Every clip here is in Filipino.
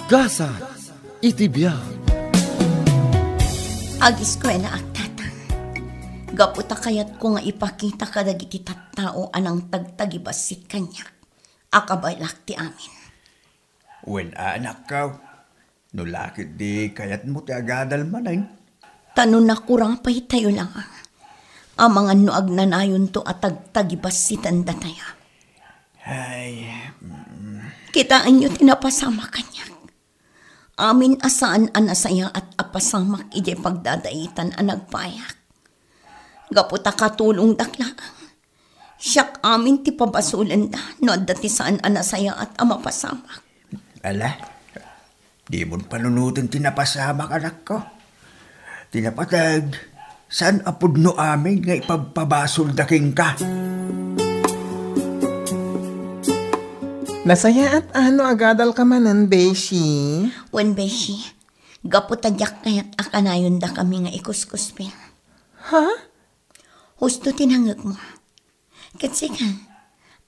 Gasa, iti biyag. Ag-eskwela at tatang. Gaputa kayat ko nga ipakita kadag iti tattao anang tagtagibasit kanya. Akabalak ti amin. Wen anak ka, nulakit di kayat mo ti agadal manay. Tanon na kurang pa'y tayo lang. Ang mga nuag na nayon to at tagtagibasitan dataya. Ay, Kitaan nyo tinapasama kanya. Amin asaan anasaya at apasamak ije pagdadaitan ang nagpayak. Gaputa katulong dakla. Siyak amin ti pabasulan da no dati saan anasaya at amapasamak. ala, di mo panunutin tinapasamak anak ko. Tinapatag, saan apod no amin nga ipagpabasol daking ka? Nasaya at ano agadal ka manan, Beshi? Wen beshi, gaputadyak kayat akanayon da kami nga ikuskuspin. Ha? Husto tinangag mo. Kasi ka,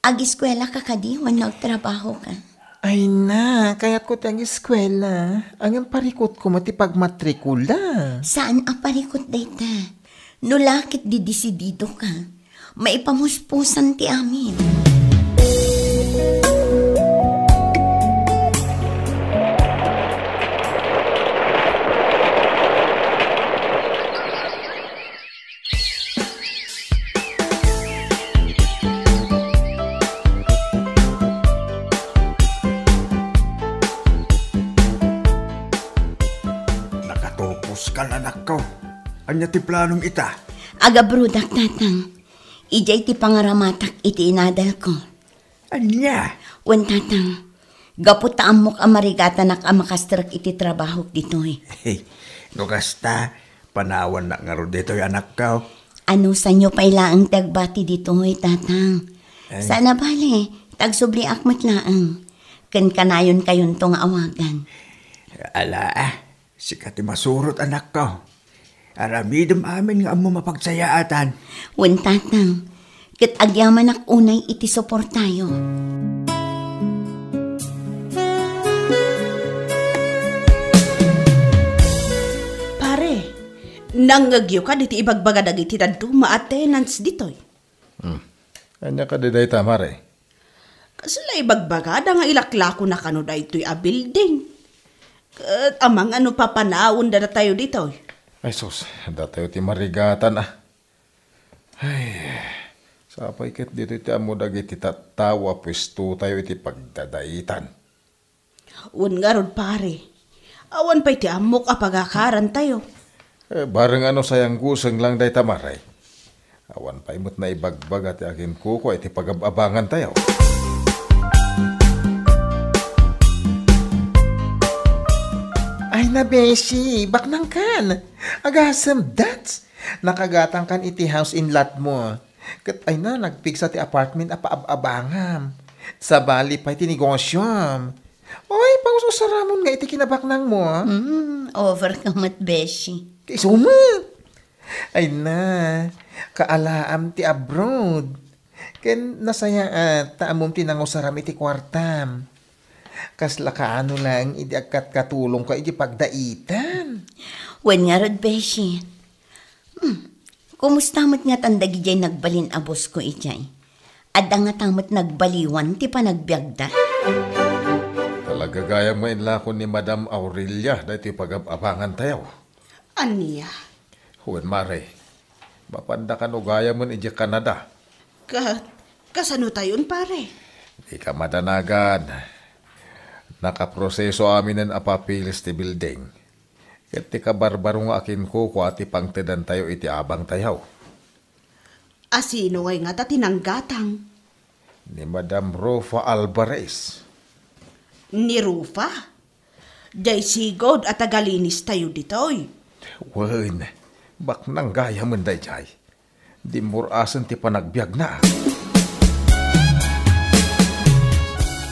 ag-eskwela ka kadi wan nagtrabaho ka. Ay na, kaya't ko tiyang eskwela. Ang parikot ko matipagmatrikula. Saan aparikot dayta? Nulakit di disidido ka. Maipamuspusan ti amin. Nakatopos ka anak ko. Anya ti planong ita? Aga brudak tatang. Ijay ti pangaramatak iti inadal ko. Anya? Wen tatang, gaputa amok amarigata nak amakastrak iti trabaho ditoy. Hey, nukasta, panawan na nga ro dito'y anak ko. Ano sa inyo pailaang tagbati ditoy tatang? Sana bale, tagsubli akmat laang. Ken kanayon kayon tong awagan. Ala, sikati masurot anak ko. Aramidom amin nga amo mapagsayaatan. Wen tatang, ket agyaman ak unay iti suportayo. Pare, nanggagyo ka diti ibagbagadag iti dadto ma-attendance ditoy. Anya ka di day tamare. Kasala ibagbagada nga ilaklako na kano da ito'y a building. Kat amang ano papanawon da tayo ditoy. Ay sus, datayo ti marigatan ah. Ay, sapay ket dito iti amo dagiti tattawa pwesto tayo iti pagdadaitan. Un nga rod pare, awan pa iti amok a pagakaran tayo. Bareng ano sayang guseng lang day tamaray. Awan pa imot na ibagbag at akin kuko iti pagababangan tayo. Ay na, Beshi, baknang kan. Agasam dats. Nakagatang kan iti house in lot mo. Kat ay na, nagpigsa ti apartment apaabangam. Sa bali pa iti negosyam. Oy, paususaramon nga iti kinabaknang mo. Over kamat beshi. Kay sumat. Ay na, kaalaam ti abroad. Ken nasaya at taamom tinangusaram iti kwartam. Kasla kaano lang, idi agkat katulong ka, idi pagdaitan. Wen nga rod beshi. Kumusta mo't nga tandagi jay nagbalin abos ko ijay? Adda nga tamot nagbaliwan, ti pa nagbiagda. Talaga gaya mo inlakon ni Madam Aurelia dahil pag-abangan tayo. Aniya? Huwag mare, mapanda ka no gaya mo iji Canada. Kasano tayon pare? Di ka madanagan. Nakaproseso amin ng apapilis ti building. Ket ti kabarbaro nga akin ko ati pangtedan tayo iti abang tayaw. Asino ngay nga ta tinanggatang? Ni Madam Rofa Alvarez. Ni Rufa? Jay sigod at agalinis tayo ditoy. Wen, bak nang gaya mo day jay. Di murasan ti panagbiag na.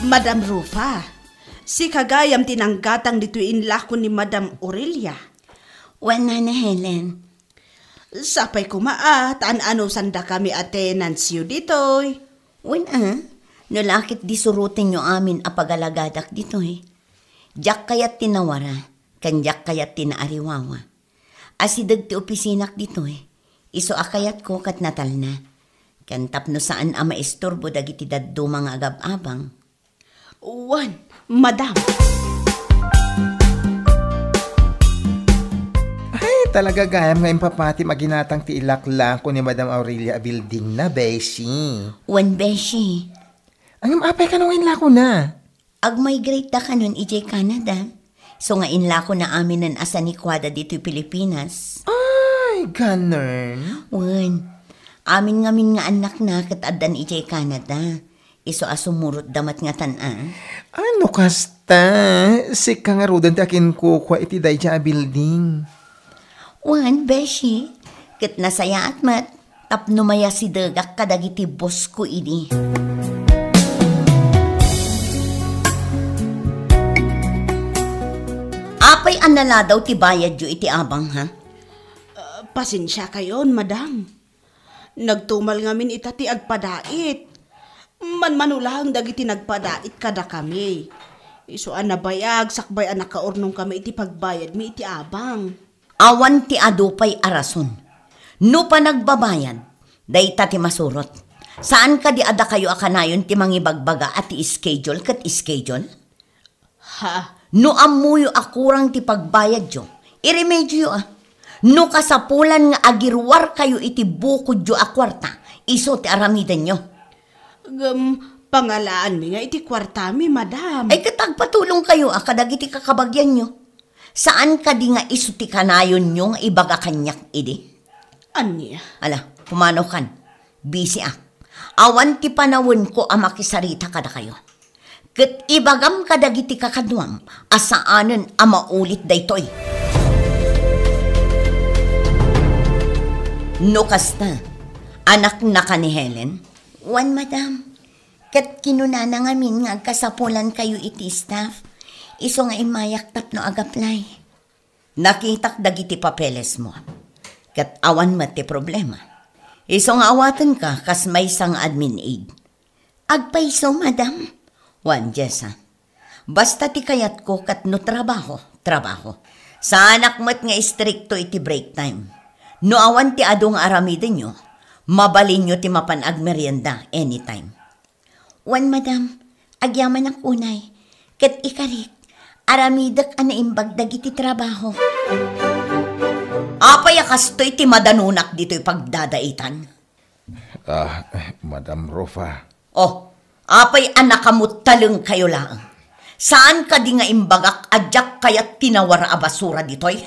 Madam Rufa, si kagayam tinanggatang dito inlako ni Madam Aurelia. Wen na Helen. Sapay kumaat, ano sanda kami attendance yu ditoy. Wen nulakit di surutin nyo amin apagalagadak dito eh. Jak kayat tinawara, kanjak kayat tinaariwawa. Asidag ti opisinak dito Iso akayat ko kat natal na. Kan tapno saan ama istorbo dagiti daddo mga agab-abang. Wan, madam. Ay, talaga gayam nga impapati maginatang ti ilaklang ko ni Madam Aurelia Building na, Beshi. Wan beshi, Ang apay ka nung inlako na. ag-migrate da ka nun ijay Canada. So nga inlako na amin ng asanikwada dito'y Pilipinas. Ay, ganun. Wan, amin ngamin nga anak na katadan ijay Canada. Iso asumurot damat nga tan-a. Ano kasta? Si kangarudan ti akin kukwa iti dayja a building. Wan, beshi, kat nasaya at mat, tapno maya si dagak kadagiti boss ko ini. Apay anala daw ti bayad yu iti abang ha? Pasensya kayon, madam. Nagtumal ngamin ita ti agpadait. Manmanulang dagiti nagpadait kada kami. Isuan na bayag, sakbay anak kaurnong kami iti pagbayad mi iti abang. Awan ti adupay arason. No pa nagbabayad, dayta ti masurot. Saan ka di ada kayo akanayon ti mangibagbaga at ti schedule kat schedule? Ha? No amuyo akurang ti pagbayad yo, iremedyo No kasapulan nga agirwar kayo iti bukod yo akwarta, iso ti aramidan nyo. Pangalaan mi nga iti kwartami, madam. Ay katagpatulong kayo kadagiti kakabagyan nyo. Saan ka di nga iso ti kanayon nyo nga ibaga kanyak idi? Anya? Ala, pumanaw kan. Busy Awan ti panawon ko makisarita kada kayo. Ket ibagam kadagiti kakadwam, asaanen maulit daytoy. No kasta, anak na ka ni Helen? Wan, madam. Ket kinunana ngamin nga kasapulan kayo iti staff. Iso nga imayak tapno agaplay. Nakitak dagiti papeles mo. Ket awan mati problema. Iso nga awatan ka kas may sang admin aid. Agpaiso, madam. Wan, Jessa. Basta ti kayat ko kat no trabaho. Sa anak mo't nga istrikto iti break time. No awan ti adong aramidin nyo, mabalin nyo ti mapanag merienda anytime. Wan, madam, agyaman ang unay. Kat ikarit, aramidak anaimbag dagiti trabaho. Apay akastoy ti madanunak dito'y pagdadaitan. Madam Rofa. Oh, apay anakamot taleng kayo lang. Saan ka di nga imbagak adyak kayat tinawara a basura ditoy?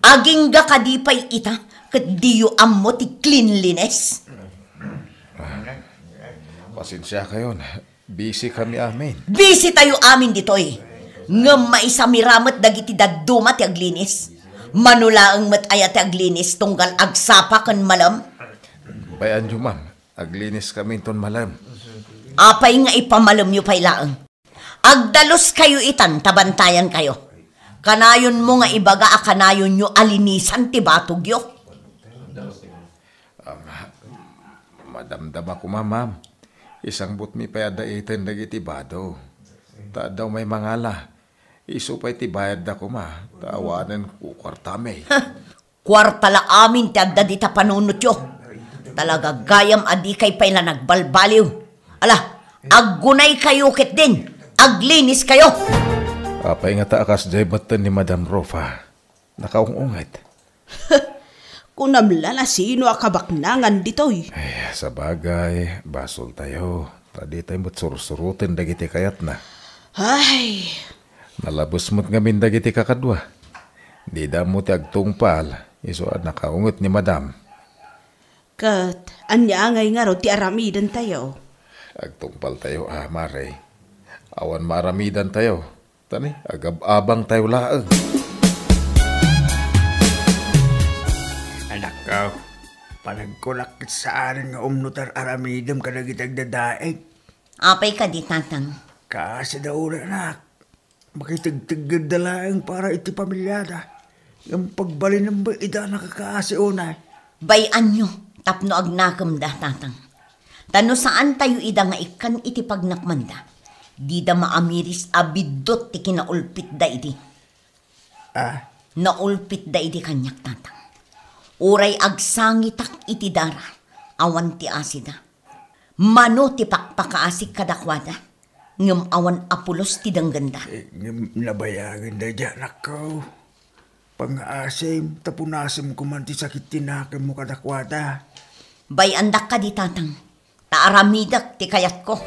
Aging ga kadipay ita, kat diyo ammo ti cleanliness. Pasensya kayo. Busy kami amin. Busy tayo amin ditoy. Ngam maisamiramat dagiti daduma ti aglinis. Manulaang mat ayat ti aglinis tunggal agsapa kan malam. Bayan nyo, ma'am. Aglinis kami ton malam. Apay nga ipamalam nyo pay laang. Agdalos kayo itan, tabantayan kayo. Kanayon mo nga ibaga kanayon nyo alinisan ti batog yo. Madamdam ako, ma'am. Isang butmi pa yadaitin dagiti bado. Ta daw may mangala. Iso pa iti bayad ako, ma. Taawanan ko kwartame. Kwarta la amin ti adda di ta panunot yo. Talaga gayam adi kay pay na nagbalbaliw. Ala, aggunay kayo kit din. Aglinis kayo. Apay nga taakas jay batan ni Madam Rofa. Nakaungungat. Kunamla na sino akabaknangan ditoy. Ay, sa bagay, basol tayo. Tadi tayo mo't sursurutin dagiti kayat na. Ay, Nalabos mo't ngamin dagiti kakadwa. Di da mo ti agtungpal. Iso at nakaungot ni Madam. kat anya ngay nga ro ti aramidan tayo. Agtungpal tayo, mare. Awan maramidan tayo. Tani, agab-abang tayo laang. Anak ko, panagkulak saan nga umnutar aramidam kadagitag dadaig. Apay ka di tatang. Kasi daw na, anak. Makitagtigad na lang para iti pamilyada. Yung pagbalin ng ida nakakaasi unay. Bayan nyo, tapno agnakam da tatang. Tano saan tayo ida nga ikan iti pagnakmanda. Di da maamiris abidot ti kinaulpit da idi. Naulpit da idi kanyak tatang. Uray agsangitak iti dara, awan ti asida. Mano ti pakpakaasik kadakwada, ngem awan apulos ti dangganda. Nabayagan da dyan ako. Pang-asim, tapunasim ko man ti sakit tinakan mo kadakwada. Bayandak ka di tatang, taaramidak ti kayat ko.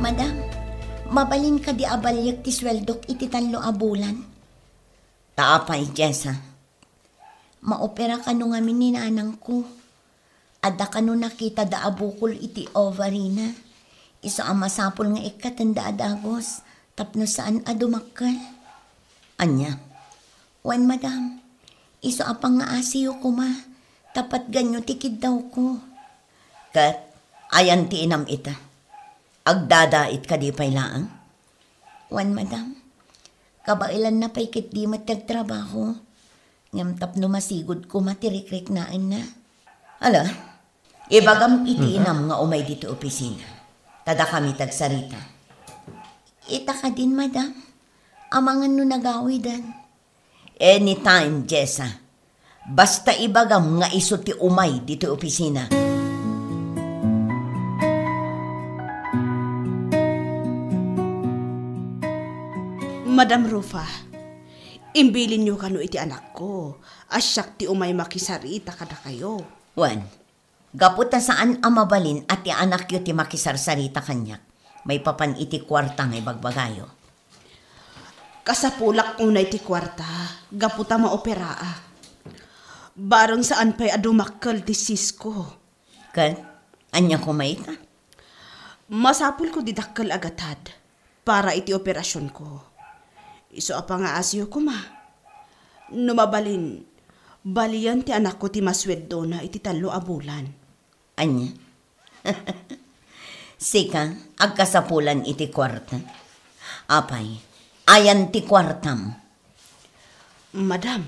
Madam, mabalin ka di abalyag ti sweldok iti 3 a bulan. Taapay, Jessa. Maopera ka nung amin ni nanang ko. Ada ka nung nakita da abukol iti ovary na. Iso ang masapol nga ikatanda adagos. Tapno saan adumakal. Anya, wan madam, iso apang nga asiyo ko ma. Tapat ganyo tikid daw ko. Kat, ayan ti inam ita. Agdadait ka di pay laang? Wan madam, kabailan na pay kit di matagtrabaho. Ngam tapno masigod ko matirikrik naan na. Ala, ibagam iti inam nga umay dito opisina. Tada kami tagsarita. Ita ka din madam, amangan no nagawidan. Anytime, Jessa. Basta ibagam nga iso ti umay dito opisina. Madam Rufa, imbilin niyo kano iti anak ko. Asyak ti umay makisarita kada kayo. Wan, gaputa saan amabalin at ti anak yu ti makisarsarita kanyak. May papan iti kwarta ngay bagbagayo. Kasapulak unay ti kwarta, gaputa maoperaa. Barang saan pa'y adumakkel ti Cisco. Kat, anya kumaita? Masapul ko didakkel agatad para iti operasyon ko. Iso apa nga asyo ko ma. Numabalin, balian ti anak ko ti masweddo na iti 3 a bulan. Anya? Sika, agkasapulan iti kwarta. Apay, ayan ti kwartam. Madam.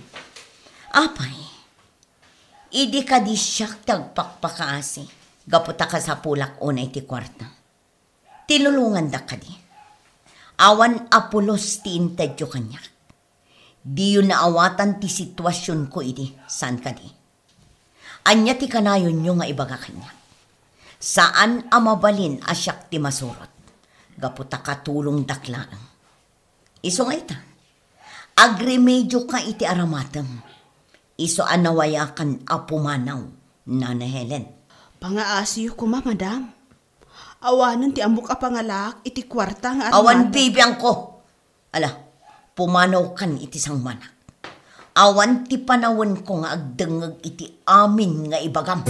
Apay, idi ka di siyak tagpakpakaasi. Gaputa ka sa pulak unay ti kwarta. Tilulungan da ka di. Awan apulos ti intedyo kanya. Di yun naawatan ti sitwasyon ko idi. San ka di? Anya ti kanayon nyo nga ibaga kanya. Saan amabalin asyak ti masurot? Gaputa katulong daklaan. Iso nga ita. Agremedyo ka iti aramatem. Iso anawayakan apumanaw, Nana Helen. Pangaasiyo ko ma, madam. Awanan ti amok a pangalak iti kwarta nga awan bibiyang ko. Ala, pumanaw kan iti sang manak. Awan ti panawon ko nga agdengeg iti amin nga ibagam.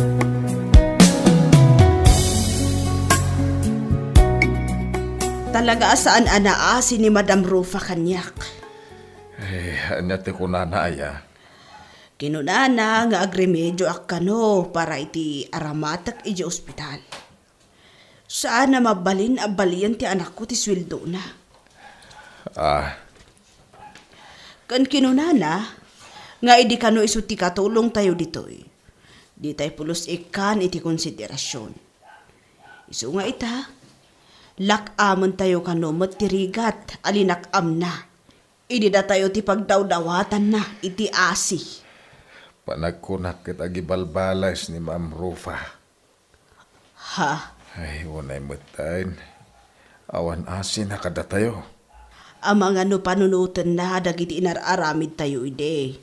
Talaga saan anaasi ni Madam Rufa kanyak. Anyate ko nanaya. Kinunana nga agremedyo akano para iti aramatak iti ospital. Saan na mabalin abalian ti anak ko ti sweldo na. Kan kinunana, nga idi kano iso ti katulong tayo ditoy. Di tayo pulos ikan iti konsiderasyon. Iso nga ita, lakamon tayo kano matirigat alinakam na. Idi da tayo ti pagdawdawatan na iti asi. Panagkunak kita gibalbalas ni Ma'am Rufa. Ha? Ay, unay mutain. Awan asin na kada tayo. Amang ano panunutan na dagiti inararamid tayo ide.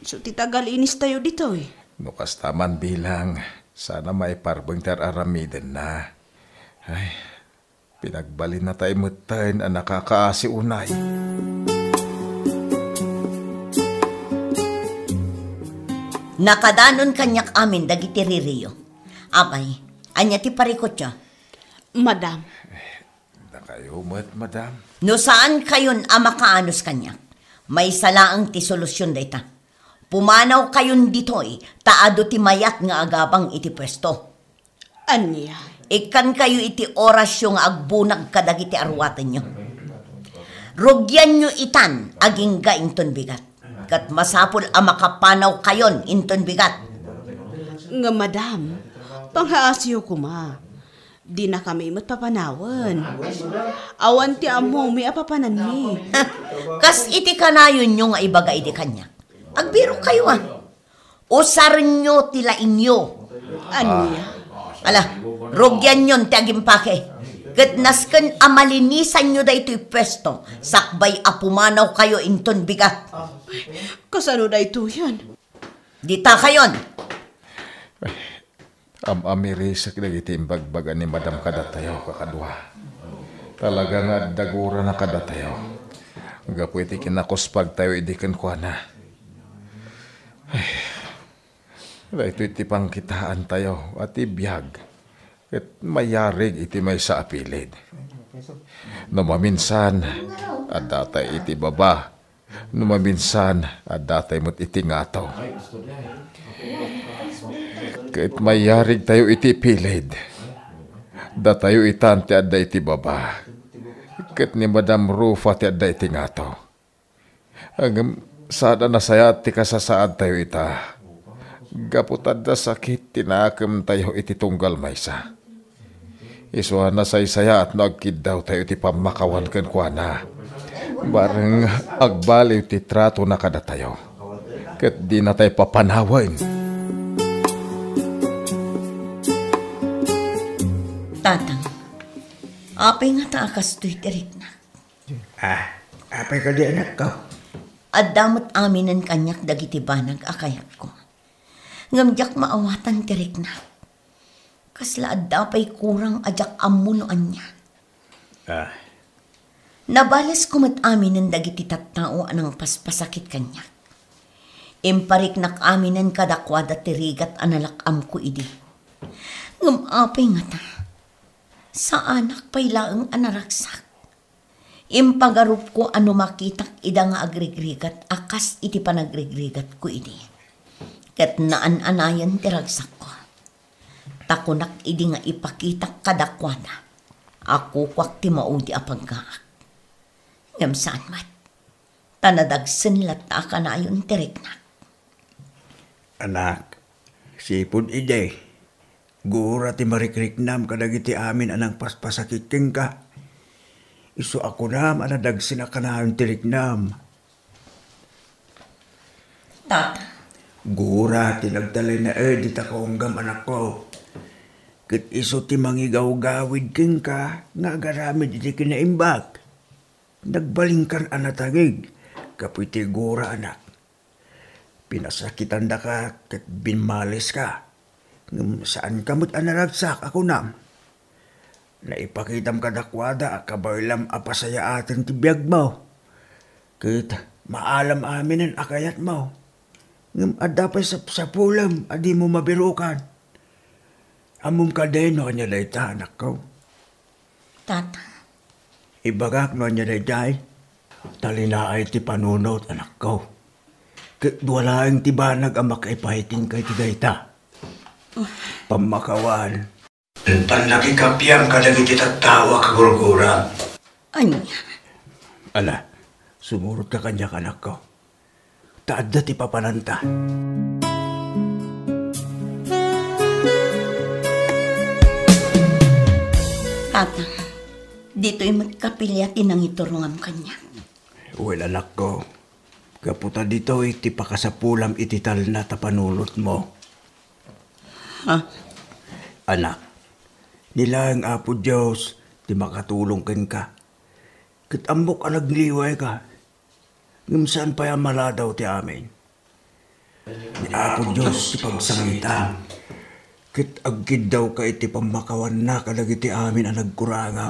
So titagal inis tayo dito eh. Nukas taman bilang. Sana may parbang tararamidan na. Ay, pinagbalin na tayo mutain ang nakakaasi unay. Nakadanon kanyak amin dagiti ririyo. Apay, anya ti parikot niya? Madam. Na kayo madam. No saan kayon amakaanos kanyak? May salaang ti solusyon dayta. Pumanaw kayon ditoy, taado ti mayat nga agabang iti pwesto. Anya? Ikan kayo iti orasyo nga agbunag kadagiti arwatan nyo. Rugyan nyo itan, aging gainton bigat. Kat masapul ang makapanaw kayon inton bigat. Nga madam, Panghaasyo kuma. Di na kami matpapanawan. Awan ti amo may apapanan mi. Kas iti kanayon nyo nga ibaga iti kanya. Agbiro kayo Usar nyo tila inyo. Ano niya? Ala, rogyan yon ti agimpake. Kat nasken amalinisan nyo da ito'y pwesto. Sakbay apumanaw kayo inton bigat. Kasano na ito yan? Dita kayon. Amirisak dagiti imbagbaga ni Madam kadatayo kakadwa. Talaga nga dagura na kadatayo. Gapu iti kinakuspag tayo idikan ko na. Ito iti pangkitaan tayo at ibiyag. At mayarig iti may sa apilid. Numaminsan at datay iti baba. Numaminsan at datay mo't iti ngataw. Kahit mayarig tayo iti pilid, da tayo itante at da iti baba. Kahit ni Madam Rufa ti at da iti ngato. Ang sada na saya ti kasasaad tayo ita. Gaputad da sakit tinakam tayo iti tunggal maysa. Iswa na saya at nagkid daw tayo iti pamakawan kan kuana. Barang agbaliw ti trato na kada tayo. Kahit di na tayo papanawan. Tatang, apay nga taakas to'y tirik na. Apay ka di anak ko. At damot aminan kanyak dagiti banag akayat ko. Ngamjak maawatan tirik na. Kasla at dapay kurang ajak amunoan niya. Nabalas kumat aminan dagiti tattao anang paspasakit kanyak. Imparik nak aminan kadakwada tirigat analakam ko idi. Ngamapay nga ta. Sa anak pa'y laang anaraksak. Impagarup ko ano makitak ida nga agrigrigat, akas iti panagrigrigat ko ini. Kat naan-anayan tiragsak ko. Takunak idi nga ipakitak kadakwada. Ako kwak ti maudi apaggaak. Ngam saan mat. Tanadagsen lata ka na yun tiriknak. Anak, sipod ide. Gura ti marikriknam kadagiti amin anang paspasakiking ka. Isu ako nam anadagsin na kanahang tiriknam. Tata. Gura ti nagtalay na di takonggam anak ko. Kit isu ti mangigaw-gawid king ka nga agaramid iti kinaimbag. Nagbalingkan anatagig kapoy ti gura anak. Pinasakitan da ka kat binmalis ka. Saan kamot anaragsak ako nam? Naipakitam kadakwada kabaylam apasaya atin ti biyag mo. Kita maalam amin ang akayat mo. Ngam adapay sa pulam adi mo mabirukan. Amum ka din no kanya dayta anak ko. Tata. Ibagak no kanya daytay. Talinaay ti panunot anak ko. Walaing ti banag ang makaipahiting kay ti dayta. Pamakawan. Panlakikapyang kadagiti tattawa kagurgura. Anya. Ala, sumurot ka kanya kanak ko. Taadda ti papananta. Tata, dito'y magkapilyatin ang iturungam kanya. Well, anak ko. Kaputa dito iti pakasapulam itital na tapanulot mo. Anak, nila ang Apo Diyos, di makatulong ken ka. Kitambok ang nagliway ka. Ngumsaan pa yung maladaw ti amin. Ni Apo Diyos, ti pagsangita. Kit agkid daw ka iti pamakawan na kadagiti amin ang nagkuranga.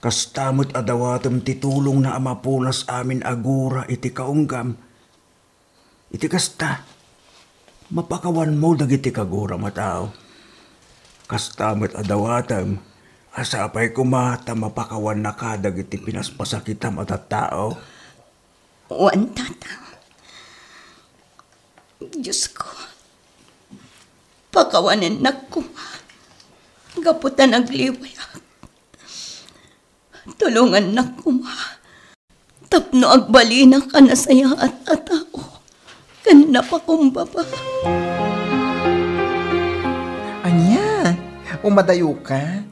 Kastamot adawatom ti tulong na amapunas amin agura iti kaunggam. Iti kasta. Mapakawan mo dagiti kagura matao. Kastamot adawatam, asapay kumata mapakawan na ka dagiti pinaspasakitam at tao. Wan, tata. Diyos ko. Pakawanan na ko. Gaputan nagliway. Tulungan na ko. Tapno agbalina ka na saya at atao. Kan napakumbaba. Umadayo ka?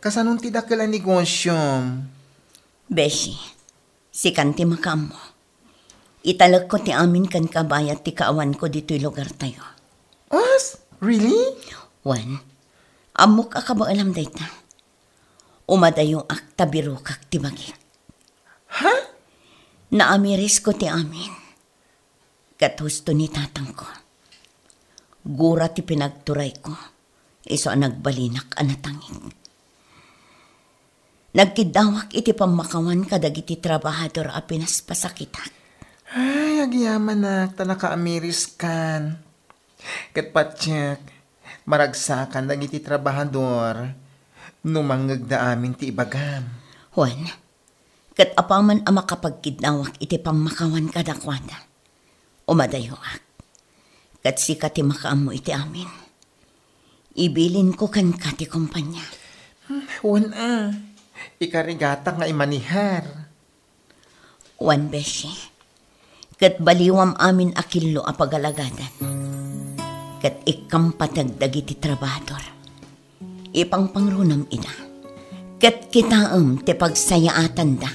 Kasanong ti dakila negosyom? Beshi, si kanti makam mo. Italag ko ti amin kan kabayat ti kaawan ko dito'y lugar tayo. Os? Really? Wan, amok ka ba alam dayta? Umadayo ak tabiro kak ti bagit. Ha? Naamiris ko ti amin. Kat husto ni tatang ko. Gura ti pinagturay ko. Iso ang nagbalinak anatangin. Nagkidawak iti pamakawan kadag iti trabahador a pinaspasakitak. Ay, agyaman na, tanaka-amiris kan. Katpatsyak, maragsakan lang iti trabahador. Numangag da amin ti ibagam. Juan, kat apaman ang makapagkidawak iti pamakawan kadakwada. Umadayoak. Kat sika ti makaam mo iti amin. Ibilin ko kan kati kumpanya. Juan ikarigata nga imanihar. Juan Beshi, kat baliwam amin akillo a pagalagadan. Kat ikampatag dagiti trabador. Ipangpangrunam ina. Kat kitaam ti pagsayaatan da.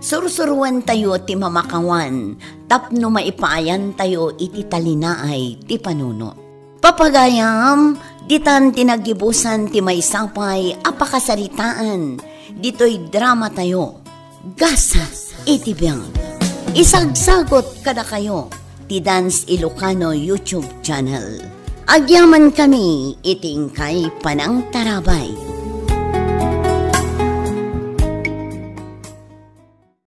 Sursuruan tayo ti mamakawan, tapno maipayan tayo iti talinaay ti panuno. Papagayam, ditan tinagibusan ti may sapay, apakasaritaan, dito'y drama tayo. Gasa iti biyang. Isagsagot kada kayo, ti Dance Ilocano YouTube channel. Agyaman kami, iting kay Panang Tarabay.